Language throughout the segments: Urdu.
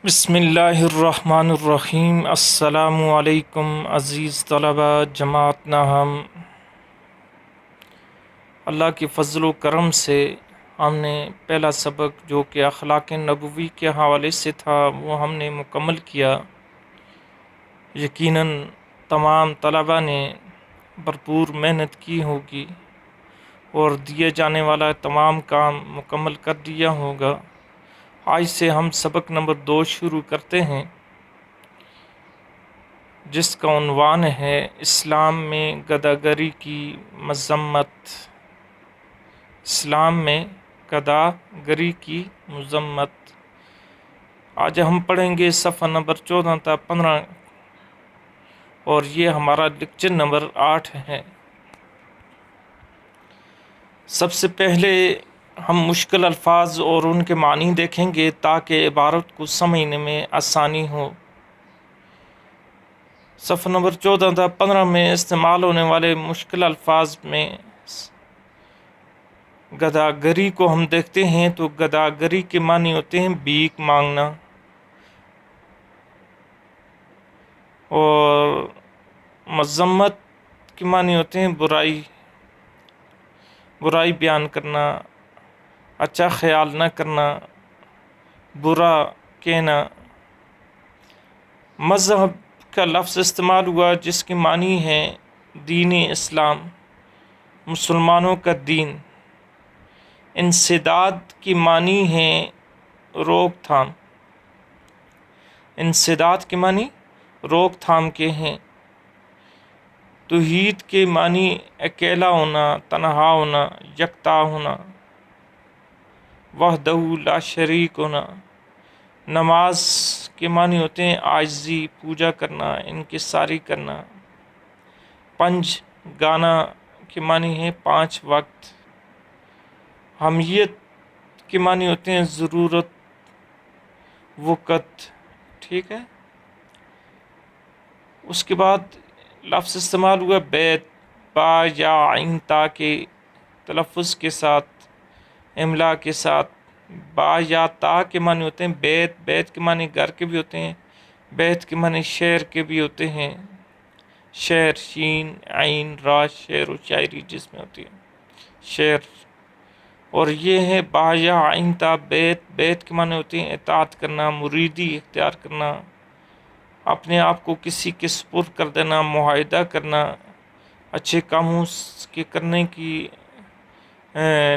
بسم اللہ الرحمن الرحیم۔ السلام علیکم عزیز طلبہ جماعت ہم اللہ کے فضل و کرم سے ہم نے پہلا سبق جو کہ اخلاق نبوی کے حوالے سے تھا وہ ہم نے مکمل کیا۔ یقیناً تمام طلبہ نے بھرپور محنت کی ہوگی اور دیے جانے والا تمام کام مکمل کر دیا ہوگا۔ آج سے ہم سبق نمبر 2 شروع کرتے ہیں، جس کا عنوان ہے اسلام میں گداگری کی مذمت۔ اسلام میں گداگری کی مذمت۔ آج ہم پڑھیں گے صفحہ نمبر 14 تا 15 اور یہ ہمارا لیکچر نمبر 8 ہے۔ سب سے پہلے ہم مشکل الفاظ اور ان کے معنی دیکھیں گے تاکہ عبارت کو سمجھنے میں آسانی ہو۔ صفحہ نمبر 14 تا 15 میں استعمال ہونے والے مشکل الفاظ میں گداگری کو ہم دیکھتے ہیں تو گداگری کے معنی ہوتے ہیں بھیک مانگنا، اور مذمت کے معنی ہوتے ہیں برائی بیان کرنا، اچھا خیال نہ کرنا، برا کہنا۔ مذہب کا لفظ استعمال ہوا جس کے معنی ہے دین اسلام، مسلمانوں کا دین۔ انسداد کی معنی ہے روک تھام، انسداد کے معنی روک تھام کے ہیں۔ توحید کے معنی اکیلا ہونا، تنہا ہونا، یکتا ہونا، وحدہ لا شریک ہونا۔ نماز کے معنی ہوتے ہیں عاجزی، پوجا کرنا، انکساری کرنا۔ پنج گانا کے معنی ہے 5 وقت۔ حمیت کے معنی ہوتے ہیں ضرورت، وقت، ٹھیک ہے۔ اس کے بعد لفظ استعمال ہوا بیت، با یا عین تا کے تلفظ کے ساتھ، املا کے ساتھ۔ با یا تا کے معنی ہوتے ہیں بیت، بیت کے معنی گھر کے بھی ہوتے ہیں، بیت کے معنی شعر کے بھی ہوتے ہیں۔ شعر، شین عین را، شعر و شاعری جس میں ہوتی ہے شعر۔ اور یہ ہے با یا عین تا بیت، بیت کے معنی ہوتے ہیں اطاعت کرنا، مریدی اختیار کرنا، اپنے آپ کو کسی کے سپرد کر دینا، معاہدہ کرنا، اچھے کاموں کے کرنے کی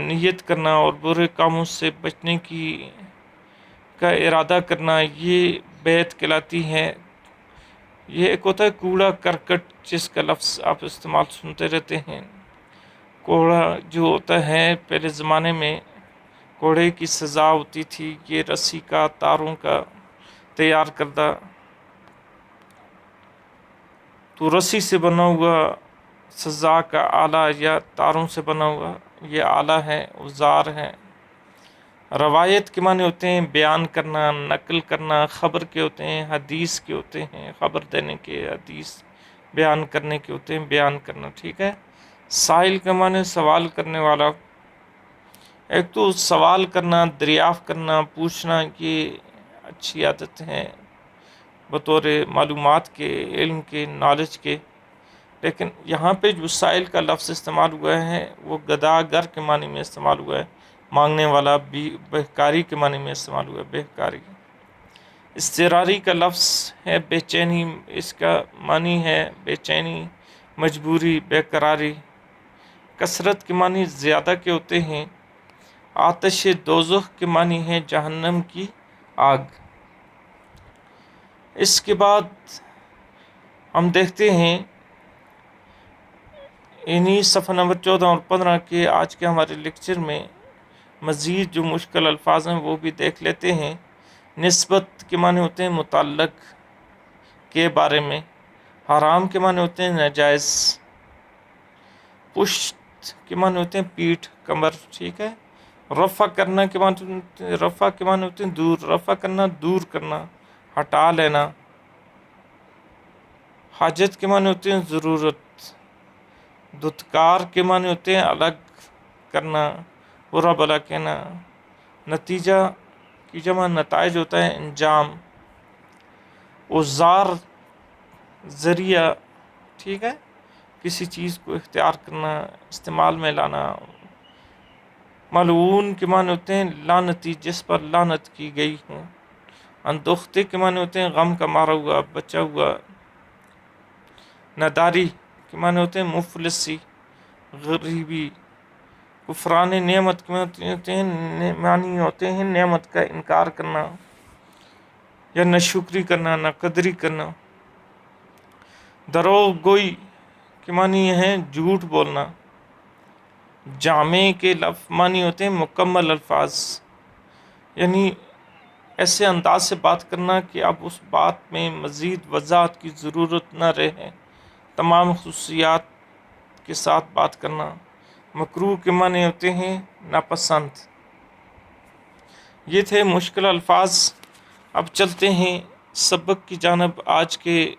نیت کرنا اور برے کاموں سے بچنے کا ارادہ کرنا، یہ بیت کہلاتی ہے۔ یہ ایک ہوتا ہے کوڑا کرکٹ جس کا لفظ آپ استعمال سنتے رہتے ہیں۔ کوڑا جو ہوتا ہے پہلے زمانے میں کوڑے کی سزا ہوتی تھی، یہ رسی کا، تاروں کا تیار کردہ، تو رسی سے بنا ہوا سزا کا آلہ یا تاروں سے بنا ہوا یہ آلہ ہے، اوزار ہے۔ روایت کے معنی ہوتے ہیں بیان کرنا، نقل کرنا، خبر کے ہوتے ہیں، حدیث کے ہوتے ہیں، خبر دینے کے، حدیث بیان کرنے کے ہوتے ہیں، بیان کرنا، ٹھیک ہے۔ سائل کے معنی سوال کرنے والا۔ ایک تو سوال کرنا، دریافت کرنا، پوچھنا، یہ اچھی عادت ہے بطور معلومات کے، علم کے، نالج کے۔ لیکن یہاں پہ جو سائل کا لفظ استعمال ہوا ہے وہ گداگر کے معنی میں استعمال ہوا ہے، مانگنے والا، بہکاری کے معنی میں استعمال ہوا ہے، بہکاری۔ اضطراری کا لفظ ہے بے چینی، اس کا معنی ہے بے چینی، مجبوری، بے قراری۔ کثرت کے معنی زیادہ کے ہوتے ہیں۔ آتش دوزخ کے معنی ہے جہنم کی آگ۔ اس کے بعد ہم دیکھتے ہیں انہی صفحہ نمبر 14 اور 15 کے آج کے ہمارے لیکچر میں مزید جو مشکل الفاظ ہیں وہ بھی دیکھ لیتے ہیں۔ نسبت کے معنی ہوتے ہیں متعلق کے بارے میں۔ حرام کے معنی ہوتے ہیں ناجائز۔ پشت کے معنی ہوتے ہیں پیٹھ، کمر، ٹھیک ہے۔ رفع کرنا کے معنی ہوتے ہیں دور، رفع کرنا، دور کرنا، ہٹا لینا۔ حاجت کے معنی ہوتے ہیں ضرورت۔ دھتکار کے معنی ہوتے ہیں الگ کرنا، برا بلا کہنا۔ نتیجہ کی جمع نتائج ہوتا ہے انجام۔ اوزار ذریعہ، ٹھیک ہے، کسی چیز کو اختیار کرنا، استعمال میں لانا. ملعون کے معنی ہوتے ہیں لعنتی، جس پر لعنت کی گئی ہوں. اندوختے کے معنی ہوتے ہیں غم کا مارا ہوا، بچا ہوا. نداری کے معنی ہوتے ہیں مفلسی، غریبی. کفران نعمت کے معنی ہوتے ہیں نعمت کا انکار کرنا یا ناشکری کرنا، ناقدری کرنا. دروغ گوئی کے معنی یہ ہیں جھوٹ بولنا. جامع کے معنی ہوتے ہیں مکمل الفاظ، یعنی ایسے انداز سے بات کرنا کہ اب اس بات میں مزید وضاحت کی ضرورت نہ رہے، تمام خصوصیات کے ساتھ بات کرنا. مکروہ کے معنی ہوتے ہیں ناپسند. یہ تھے مشکل الفاظ. اب چلتے ہیں سبق کی جانب. آج کے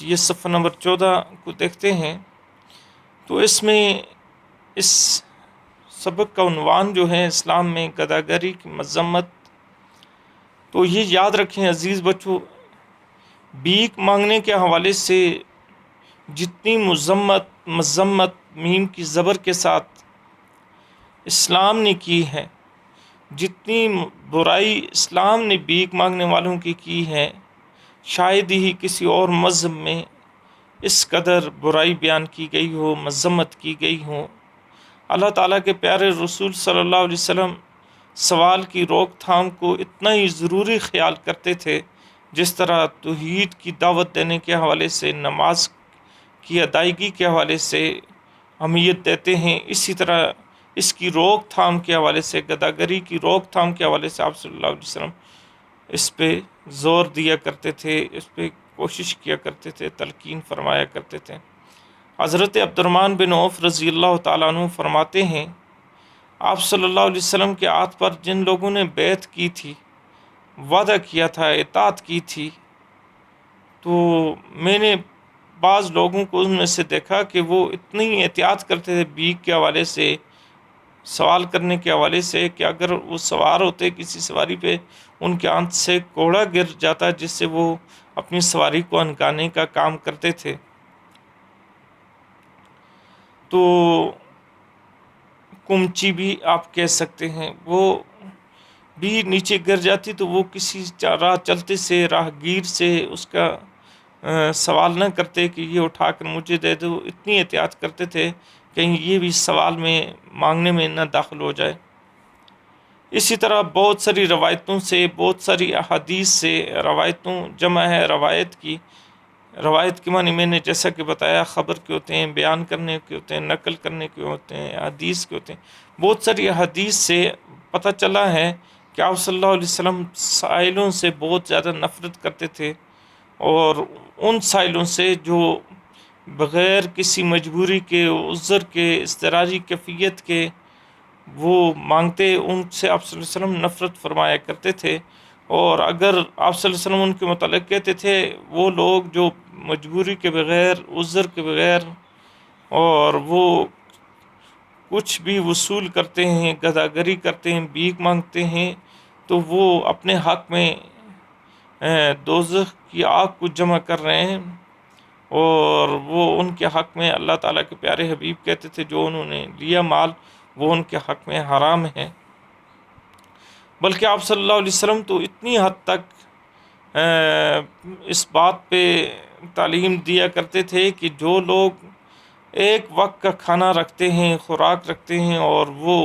یہ صفحہ نمبر 14 کو دیکھتے ہیں. تو اس میں اس سبق کا عنوان جو ہے اسلام میں گداگری کی مذمت. تو یہ یاد رکھیں عزیز بچوں، بھیک مانگنے کے حوالے سے جتنی مذمت میم کی زبر کے ساتھ اسلام نے کی ہے، جتنی برائی اسلام نے بھیک مانگنے والوں کی ہے، شاید ہی کسی اور مذہب میں اس قدر برائی بیان کی گئی ہو، مذمت کی گئی ہو. اللہ تعالیٰ کے پیارے رسول صلی اللہ علیہ وسلم سوال کی روک تھام کو اتنا ہی ضروری خیال کرتے تھے جس طرح توحید کی دعوت دینے کے حوالے سے، نماز کی ادائیگی کے حوالے سے اہمیت دیتے ہیں. اسی طرح اس کی روک تھام کے حوالے سے، گداگری کی روک تھام کے حوالے سے آپ صلی اللہ علیہ وسلم اس پہ زور دیا کرتے تھے، اس پہ کوشش کیا کرتے تھے، تلقین فرمایا کرتے تھے. حضرت عبد الرحمن بن عوف رضی اللہ تعالیٰ عنہ فرماتے ہیں آپ صلی اللہ علیہ وسلم کے ہاتھ پر جن لوگوں نے بیعت کی تھی، وعدہ کیا تھا، اطاعت کی تھی، تو میں نے بعض لوگوں کو ان میں سے دیکھا کہ وہ اتنی احتیاط کرتے تھے بھیک کے حوالے سے، سوال کرنے کے حوالے سے، کہ اگر وہ سوار ہوتے کسی سواری پہ، ان کے ہاتھ سے کوڑا گر جاتا جس سے وہ اپنی سواری کو ہنکانے کا کام کرتے تھے. تو کمچی بھی آپ کہہ سکتے ہیں، وہ بھی نیچے گر جاتی تو وہ کسی راہ چلتے سے، راہ گیر سے اس کا سوال نہ کرتے کہ یہ اٹھا کر مجھے دے دو. اتنی احتیاط کرتے تھے کہیں یہ بھی سوال میں مانگنے میں نہ داخل ہو جائے. اسی طرح بہت ساری روایتوں سے، بہت ساری احادیث سے، روایتوں جمع ہے روایت کی. روایت کے معنی میں نے جیسا کہ بتایا خبر کے ہوتے ہیں، بیان کرنے کے ہوتے ہیں، نقل کرنے کے ہوتے ہیں، حدیث کے ہوتے ہیں. بہت ساری حدیث سے پتہ چلا ہے کہ آپ صلی اللہ علیہ وسلم سائلوں سے بہت زیادہ نفرت کرتے تھے، اور ان سائلوں سے جو بغیر کسی مجبوری کے، عذر کے، اضطراری کیفیت کے وہ مانگتے، ان سے آپ صلی اللہ علیہ وسلم نفرت فرمایا کرتے تھے. اور اگر آپ صلی اللہ علیہ وسلم ان کے متعلق کہتے تھے وہ لوگ جو مجبوری کے بغیر، عذر کے بغیر، اور وہ کچھ بھی وصول کرتے ہیں، گداگری کرتے ہیں، بھیک مانگتے ہیں، تو وہ اپنے حق میں دوزخ کی آگ کو جمع کر رہے ہیں. اور وہ ان کے حق میں، اللہ تعالیٰ کے پیارے حبیب کہتے تھے جو انہوں نے لیا مال وہ ان کے حق میں حرام ہے. بلکہ آپ صلی اللہ علیہ وسلم تو اتنی حد تک اس بات پہ تعلیم دیا کرتے تھے کہ جو لوگ ایک وقت کا کھانا رکھتے ہیں، خوراک رکھتے ہیں، اور وہ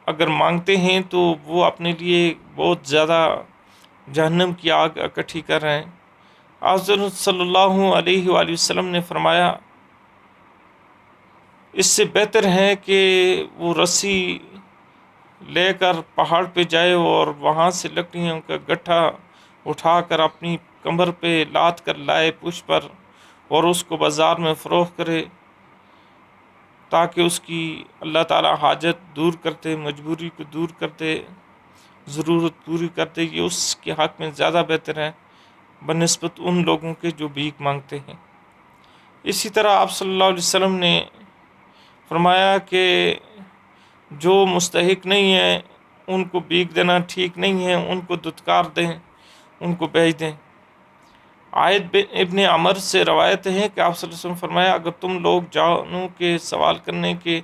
اگر مانگتے ہیں تو وہ اپنے لیے بہت زیادہ جہنم کی آگ اکٹھی کر رہے ہیں. آپ صلی اللہ علیہ وآلہ وسلم نے فرمایا اس سے بہتر ہے کہ وہ رسی لے کر پہاڑ پہ جائے اور وہاں سے لکڑیوں کا گٹھا اٹھا کر اپنی کمر پہ لاد کر لائے پشت پر، اور اس کو بازار میں فروخت کرے تاکہ اس کی اللہ تعالیٰ حاجت دور کرتے، مجبوری کو دور کرتے، ضرورت پوری کرتے. یہ اس کے حق میں زیادہ بہتر ہے بنسبت ان لوگوں کے جو بھیک مانگتے ہیں. اسی طرح آپ صلی اللہ علیہ وسلم نے فرمایا کہ جو مستحق نہیں ہیں ان کو بھیک دینا ٹھیک نہیں ہے، ان کو دھتکار دیں، ان کو بھیج دیں۔ عائد ابن عمر سے روایت ہے کہ آپ صلی اللہ علیہ وسلم فرمایا، اگر تم لوگ جانو کہ سوال کرنے کے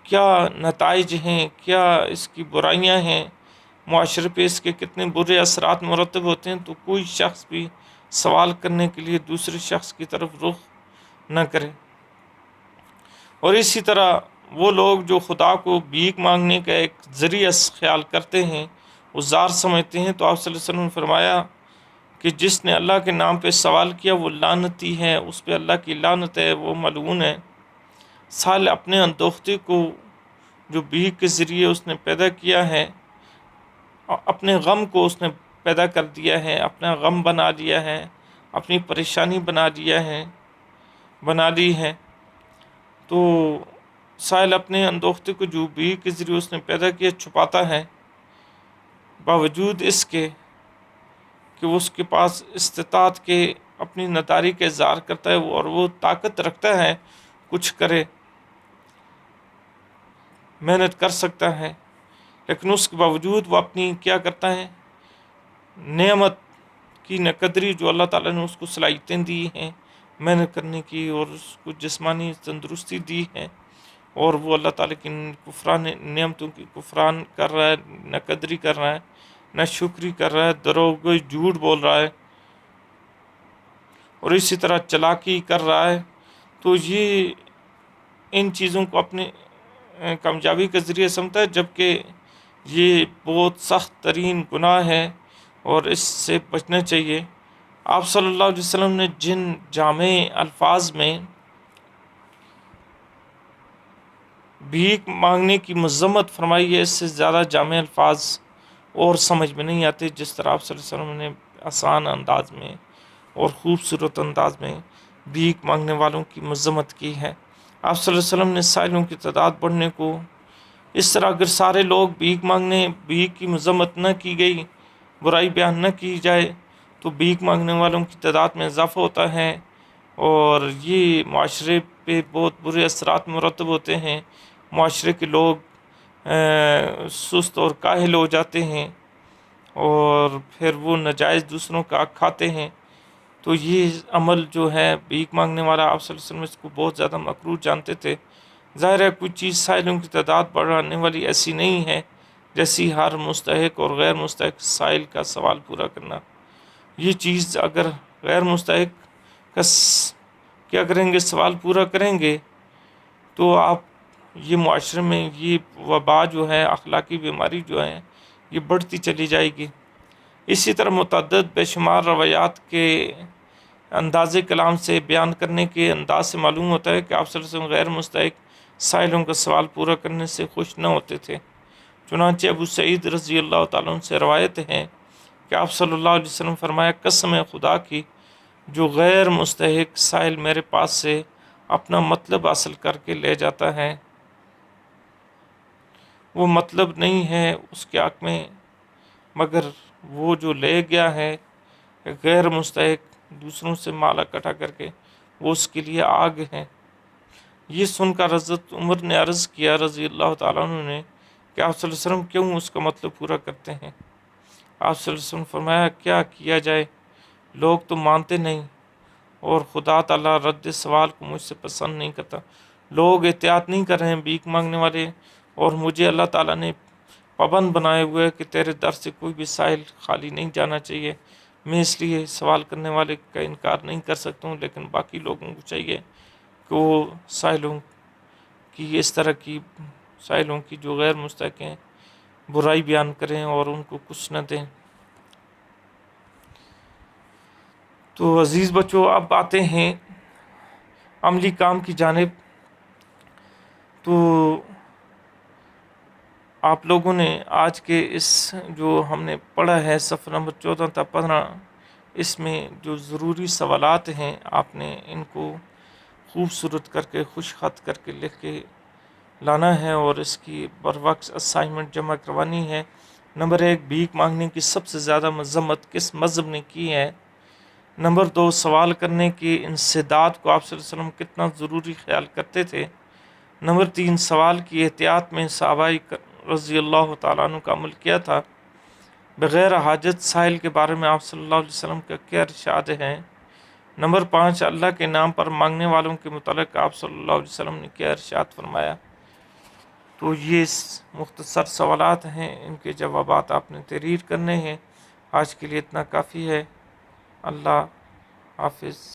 کیا نتائج ہیں، کیا اس کی برائیاں ہیں، معاشرے پہ اس کے کتنے برے اثرات مرتب ہوتے ہیں، تو کوئی شخص بھی سوال کرنے کے لیے دوسرے شخص کی طرف رخ نہ کرے۔ اور اسی طرح وہ لوگ جو خدا کو بھیک مانگنے کا ایک ذریعہ خیال کرتے ہیں، وہ زار سمجھتے ہیں، تو آپ صلی اللہ علیہ وسلم نے فرمایا کہ جس نے اللہ کے نام پہ سوال کیا وہ لعنتی ہے، اس پہ اللہ کی لعنت ہے، وہ ملعون ہے۔ سال اپنے اندوختے کو جو بھیک کے ذریعے اس نے پیدا کیا ہے، اپنے غم کو اس نے پیدا کر دیا ہے، اپنا غم بنا لیا ہے، اپنی پریشانی بنا لی ہے، تو سائل اپنے اندوختے کو جو بھیک کے ذریعے اس نے پیدا کیا چھپاتا ہے، باوجود اس کے کہ اس کے پاس استطاعت کے اپنی نداری کا اظہار کرتا ہے اور وہ طاقت رکھتا ہے، کچھ کرے، محنت کر سکتا ہے، لیکن اس کے باوجود وہ اپنی کیا کرتا ہے، نعمت کی نقدری جو اللہ تعالیٰ نے اس کو صلاحیتیں دی ہیں محنت کرنے کی اور اس کو جسمانی تندرستی دی ہے، اور وہ اللہ تعالیٰ کی نعمتوں کی کفران کر رہا ہے، نقدری کر رہا ہے، نہ شکری کر رہا ہے، دروغ جھوٹ بول رہا ہے، اور اسی طرح چلاکی کر رہا ہے، تو یہ ان چیزوں کو اپنے کامیابی کا ذریعہ سمجھتا ہے، جبکہ یہ بہت سخت ترین گناہ ہے اور اس سے بچنا چاہیے۔ آپ صلی اللہ علیہ وسلم نے جن جامع الفاظ میں بھیک مانگنے کی مذمت فرمائی ہے، اس سے زیادہ جامع الفاظ اور سمجھ میں نہیں آتے، جس طرح آپ صلی اللہ علیہ وسلم نے آسان انداز میں اور خوبصورت انداز میں بھیک مانگنے والوں کی مذمت کی ہے۔ آپ صلی اللہ علیہ وسلم نے سائلوں کی تعداد بڑھنے کو اس طرح، اگر سارے لوگ بھیک کی مذمت نہ کی گئی، برائی بیان نہ کی جائے، تو بھیک مانگنے والوں کی تعداد میں اضافہ ہوتا ہے، اور یہ معاشرے پہ بہت برے اثرات مرتب ہوتے ہیں، معاشرے کے لوگ سست اور کاہل ہو جاتے ہیں، اور پھر وہ ناجائز دوسروں کا حق کھاتے ہیں۔ تو یہ عمل جو ہے بھیک مانگنے والا، آپ صلی اللہ علیہ وسلم اس کو بہت زیادہ مکروہ جانتے تھے۔ ظاہر ہے کوئی چیز سائلوں کی تعداد بڑھانے والی ایسی نہیں ہے جیسی ہر مستحق اور غیر مستحق سائل کا سوال پورا کرنا۔ یہ چیز اگر غیر مستحق کا کیا کریں گے، سوال پورا کریں گے، تو آپ یہ معاشرے میں یہ وبا جو ہے، اخلاقی بیماری جو ہے، یہ بڑھتی چلی جائے گی۔ اسی طرح متعدد بے شمار روایات کے انداز کلام سے، بیان کرنے کے انداز سے معلوم ہوتا ہے کہ آپ صلی اللہ علیہ وسلم غیر مستحق سائلوں کا سوال پورا کرنے سے خوش نہ ہوتے تھے۔ چنانچہ ابو سعید رضی اللہ تعالیٰ عنہ سے روایت ہے کہ آپ صلی اللہ علیہ وسلم فرمایا، قسم ہے خدا کی، جو غیر مستحق سائل میرے پاس سے اپنا مطلب حاصل کر کے لے جاتا ہے، وہ مطلب نہیں ہے اس کے حق میں، مگر وہ جو لے گیا ہے غیر مستحق دوسروں سے مال اکٹھا کر کے، وہ اس کے لیے آگ ہے۔ یہ سن کر حضرت عمر نے عرض کیا رضی اللہ تعالیٰ عنہ نے کہ آپ صلی اللہ علیہ وسلم کیوں اس کا مطلب پورا کرتے ہیں؟ آپ صلی اللہ علیہ وسلم فرمایا، کیا کیا جائے، لوگ تو مانتے نہیں، اور خدا تعالیٰ رد سوال کو مجھ سے پسند نہیں کرتا۔ لوگ احتیاط نہیں کر رہے ہیں بھیک مانگنے والے، اور مجھے اللہ تعالیٰ نے پابند بنائے ہوئے کہ تیرے در سے کوئی بھی سائل خالی نہیں جانا چاہیے۔ میں اس لیے سوال کرنے والے کا انکار نہیں کر سکتا ہوں، لیکن باقی لوگوں کو چاہیے کہ وہ سائلوں کی اس طرح کی سائلوں کی جو غیر مستحق ہیں برائی بیان کریں اور ان کو کچھ نہ دیں۔ تو عزیز بچوں، اب آتے ہیں عملی کام کی جانب۔ تو آپ لوگوں نے آج کے اس جو ہم نے پڑھا ہے صفحہ نمبر 14 تا 15، اس میں جو ضروری سوالات ہیں آپ نے ان کو خوبصورت کر کے، خوش خط کر کے لکھ کے لانا ہے، اور اس کی بروقت اسائنمنٹ جمع کروانی ہے۔ نمبر 1، بھیک مانگنے کی سب سے زیادہ مذمت کس مذہب نے کی ہے؟ نمبر 2، سوال کرنے کی انسداد کو آپ صلی اللہ علیہ وسلم کتنا ضروری خیال کرتے تھے؟ نمبر 3، سوال کی احتیاط میں صحابہ رضی اللہ تعالیٰ عنہ کا عمل کیا تھا؟ بغیر حاجت سائل کے بارے میں آپ صلی اللہ علیہ وسلم کا کیا ارشاد ہیں؟ نمبر 5، اللہ کے نام پر مانگنے والوں کے متعلق آپ صلی اللہ علیہ وسلم نے کیا ارشاد فرمایا؟ تو یہ مختصر سوالات ہیں، ان کے جوابات آپ نے تحریر کرنے ہیں۔ آج کے لیے اتنا کافی ہے۔ اللہ حافظ۔